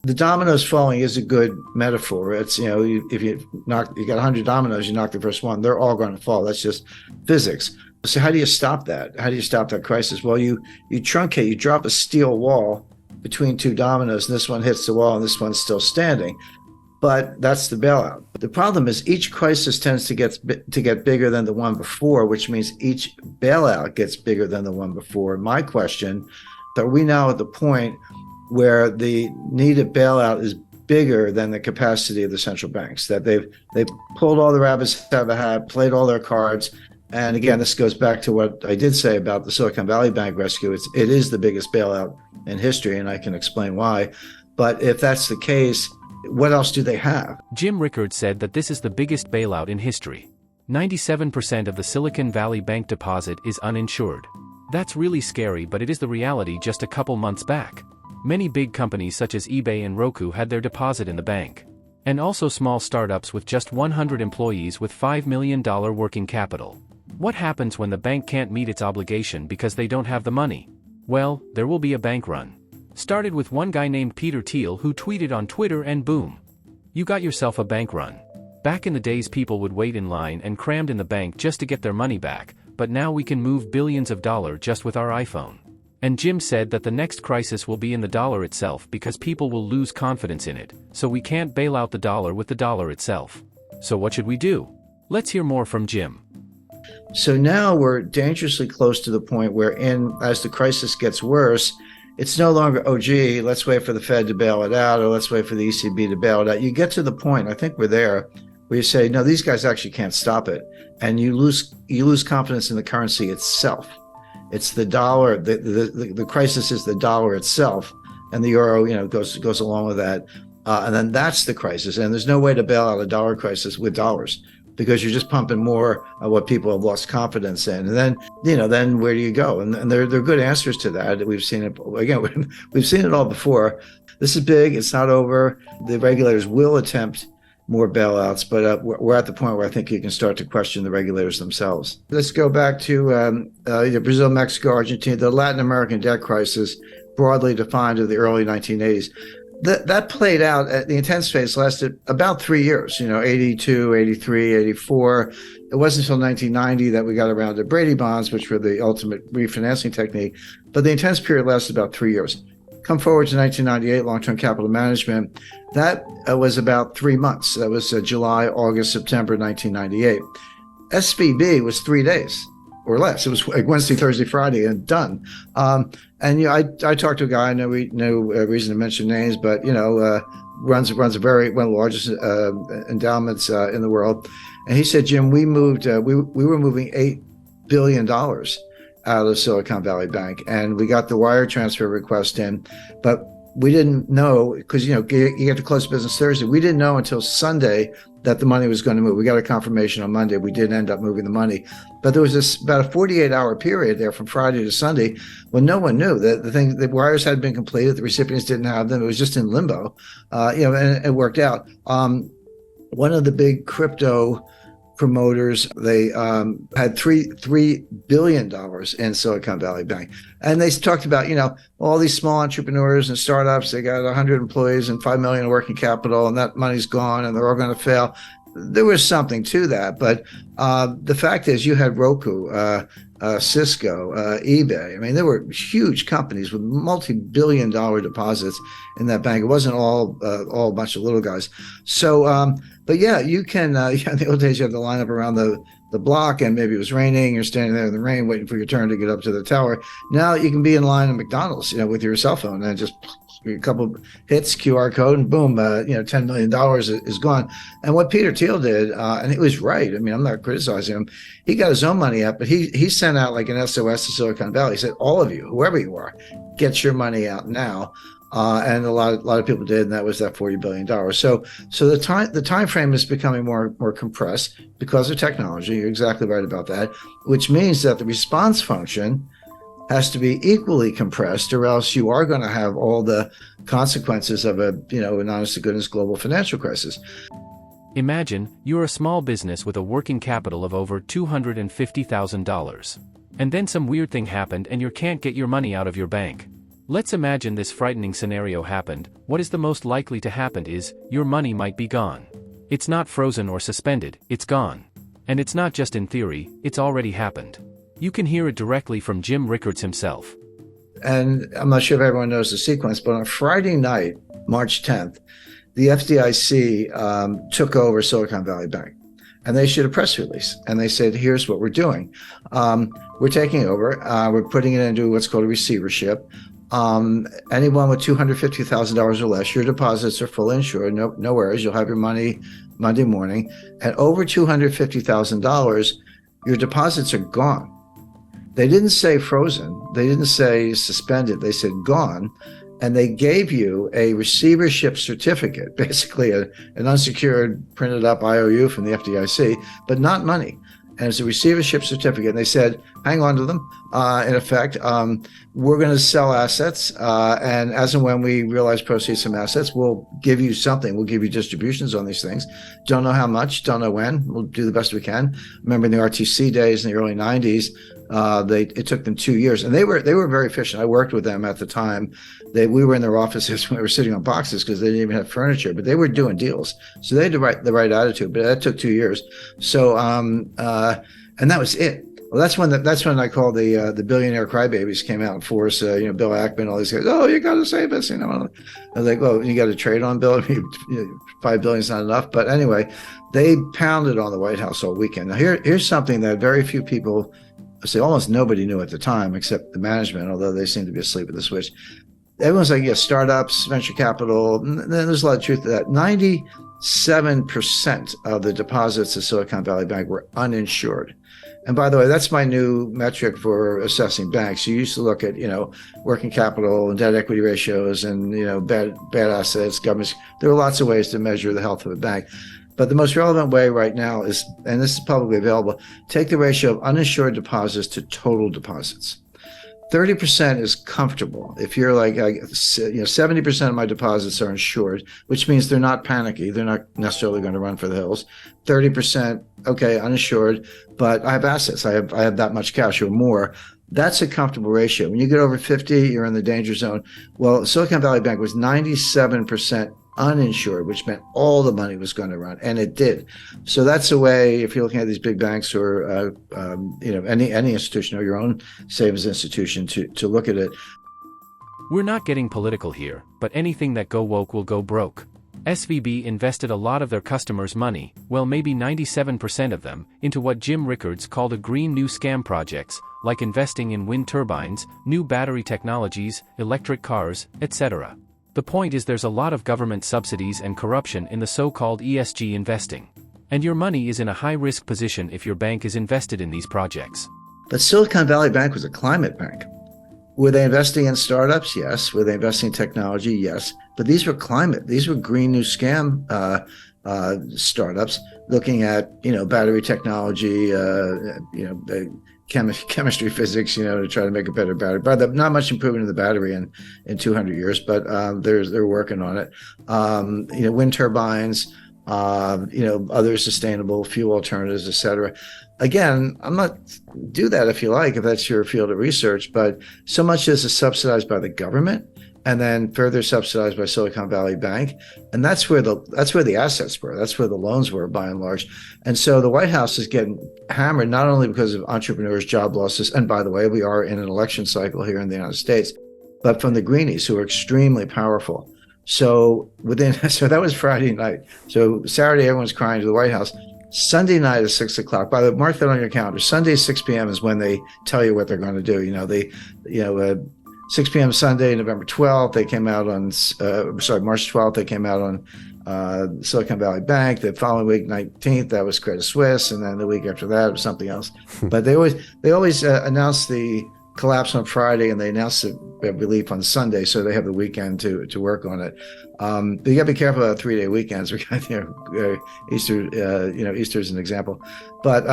The dominoes falling is a good metaphor. It's, if you got 100 dominoes, you knock the first one, they're all going to fall. That's just physics. So how do you stop that? How do you stop that crisis? Well, you truncate, you drop a steel wall between two dominoes, and this one hits the wall and this one's still standing. But that's the bailout. The problem is each crisis tends to get bigger than the one before, which means each bailout gets bigger than the one before. My question, are we now at the point where the needed bailout is bigger than the capacity of the central banks, that they've pulled all the rabbits out of a hat, played all their cards? And again, this goes back to what I did say about the Silicon Valley Bank rescue. It is the biggest bailout in history, and I can explain why. But if that's the case, what else do they have? Jim Rickards said that this is the biggest bailout in history. 97% of the Silicon Valley Bank deposit is uninsured. That's really scary, but it is the reality just a couple months back. Many big companies such as eBay and Roku had their deposit in the bank. And also small startups with just 100 employees with $5 million working capital. What happens when the bank can't meet its obligation because they don't have the money? Well, there will be a bank run. Started with one guy named Peter Thiel who tweeted on Twitter, and boom. You got yourself a bank run. Back in the days, people would wait in line and crammed in the bank just to get their money back, but now we can move billions of dollars just with our iPhone. And Jim said that the next crisis will be in the dollar itself because people will lose confidence in it, so we can't bail out the dollar with the dollar itself. So what should we do? Let's hear more from Jim. So now we're dangerously close to the point where, as the crisis gets worse, it's no longer, oh, gee, let's wait for the Fed to bail it out, or let's wait for the ECB to bail it out. You get to the point, I think we're there, where you say, no, these guys actually can't stop it. And you lose confidence in the currency itself. It's the dollar. The crisis is the dollar itself, and the euro, goes along with that. And then that's the crisis. And there's no way to bail out a dollar crisis with dollars, because you're just pumping more of what people have lost confidence in. And then, then where do you go? And there are good answers to that. We've seen it again. We've seen it all before. This is big. It's not over. The regulators will attempt more bailouts, but we're at the point where I think you can start to question the regulators themselves. Let's go back to Brazil, Mexico, Argentina, the Latin American debt crisis, broadly defined of the early 1980s. That played out, the intense phase lasted about 3 years, 82, 83, 84. It wasn't until 1990 that we got around to Brady bonds, which were the ultimate refinancing technique. But the intense period lasted about 3 years. Come forward to 1998, long-term capital management. That was about 3 months. That was July, August, September 1998. SVB was 3 days or less. It was like Wednesday, Thursday, Friday, and done. I talked to a guy. I know no reason to mention names, but runs one of the largest endowments in the world. And he said, Jim, we moved. We were moving $8 billion out of Silicon Valley Bank, and we got the wire transfer request in, but we didn't know, because you get to close business Thursday. We didn't know until Sunday that the money was going to move. We got a confirmation on Monday. We did end up moving the money, but there was about a 48-hour period there from Friday to Sunday when no one knew that the wires had been completed. The recipients didn't have them. It was just in limbo, and it worked out. One of the big crypto promoters, they had $3 billion in Silicon Valley Bank. And they talked about, all these small entrepreneurs and startups, they got 100 employees and $5 million in working capital, and that money's gone and they're all going to fail. There was something to that. But the fact is, you had Roku, Cisco, eBay. I mean, there were huge companies with multi-billion-dollar deposits in that bank. It wasn't all a bunch of little guys. So, but yeah, you can. In the old days, you had to line up around the block, and maybe it was raining. You're standing there in the rain, waiting for your turn to get up to the tower. Now you can be in line at McDonald's, with your cell phone, and just a couple hits, QR code, and boom, $10 million is gone. And what Peter Thiel did, and he was right. I mean, I'm not criticizing him. He got his own money up, but he sent out like an SOS to Silicon Valley. He said, all of you, whoever you are, get your money out now. And a lot of people did, and that was that $40 billion. So the time frame is becoming more compressed because of technology. You're exactly right about that, which means that the response function has to be equally compressed, or else you are going to have all the consequences of an honest to goodness global financial crisis. Imagine you're a small business with a working capital of over $250,000. And then some weird thing happened and you can't get your money out of your bank. Let's imagine this frightening scenario happened. What is the most likely to happen is, your money might be gone. It's not frozen or suspended, it's gone. And it's not just in theory, it's already happened. You can hear it directly from Jim Rickards himself. And I'm not sure if everyone knows the sequence, but on Friday night, March 10th, the FDIC took over Silicon Valley Bank. And they issued a press release. And they said, here's what we're doing. We're taking over. We're putting it into what's called a receivership. Anyone with $250,000 or less, your deposits are fully insured. No worries. You'll have your money Monday morning. And over $250,000, your deposits are gone. They didn't say frozen. They didn't say suspended. They said gone. And they gave you a receivership certificate, basically an unsecured printed up IOU from the FDIC, but not money. And it's a receivership certificate. And they said, hang on to them. In effect, we're going to sell assets. And as and when we realize proceeds from assets, we'll give you something. We'll give you distributions on these things. Don't know how much, don't know when. We'll do the best we can. Remember in the RTC days in the early 90s, it took them 2 years. And they were very efficient. I worked with them at the time. We were in their offices when we were sitting on boxes because they didn't even have furniture, but they were doing deals. So they had the right attitude, but that took 2 years. So, and that was it. Well, that's when I call the billionaire crybabies came out in force. Bill Ackman, all these guys. Oh, you got to save us. I was like, well, you got to trade on Bill. $5 billion is not enough. But anyway, they pounded on the White House all weekend. Now here's something that very few people, almost nobody knew at the time, except the management, although they seem to be asleep at the switch. Everyone's like, yeah, startups, venture capital. And there's a lot of truth to that. 97% of the deposits of Silicon Valley Bank were uninsured. And by the way, that's my new metric for assessing banks. You used to look at, working capital and debt equity ratios and, bad assets, governments. There are lots of ways to measure the health of a bank. But the most relevant way right now is, and this is publicly available, take the ratio of uninsured deposits to total deposits. 30% is comfortable. If you're like, 70% of my deposits are insured, which means they're not panicky. They're not necessarily going to run for the hills. 30%, okay, uninsured, but I have assets. I have that much cash or more. That's a comfortable ratio. When you get over 50, you're in the danger zone. Well, Silicon Valley Bank was 97% uninsured, which meant all the money was going to run, and it did. So that's a way, if you're looking at these big banks or any institution or your own savings institution, to look at it. We're not getting political here, but anything that go woke will go broke. SVB invested a lot of their customers' money, well maybe 97% of them, into what Jim Rickards called a green new scam projects, like investing in wind turbines, new battery technologies, electric cars, etc. The point is there's a lot of government subsidies and corruption in the so-called ESG investing. And your money is in a high-risk position if your bank is invested in these projects. But Silicon Valley Bank was a climate bank. Were they investing in startups? Yes. Were they investing in technology? Yes. But these were climate. These were green new scam startups looking at, battery technology, chemistry, physics, to try to make a better battery. But not much improvement in the battery in 200 years, but they're working on it. Wind turbines, other sustainable fuel alternatives, et cetera. Again, I'm not do that if you like, if that's your field of research, but so much as is subsidized by the government and then further subsidized by Silicon Valley Bank. And that's where the assets were. That's where the loans were by and large. And so the White House is getting hammered, not only because of entrepreneurs, job losses, and by the way, we are in an election cycle here in the United States, but from the greenies who are extremely powerful. So that was Friday night. So Saturday, everyone's crying to the White House. Sunday night at 6 o'clock. By the way, mark that on your calendar. Sunday, 6 p.m. is when they tell you what they're going to do. 6 p.m. Sunday, November 12th, they came out on, March 12th, they came out on Silicon Valley Bank. The following week, 19th, that was Credit Suisse. And then the week after that, it was something else. But they always announce the collapse on Friday and they announce the relief on Sunday. So they have the weekend to work on it. But you got to be careful about 3-day weekends. Easter, Easter's an example. But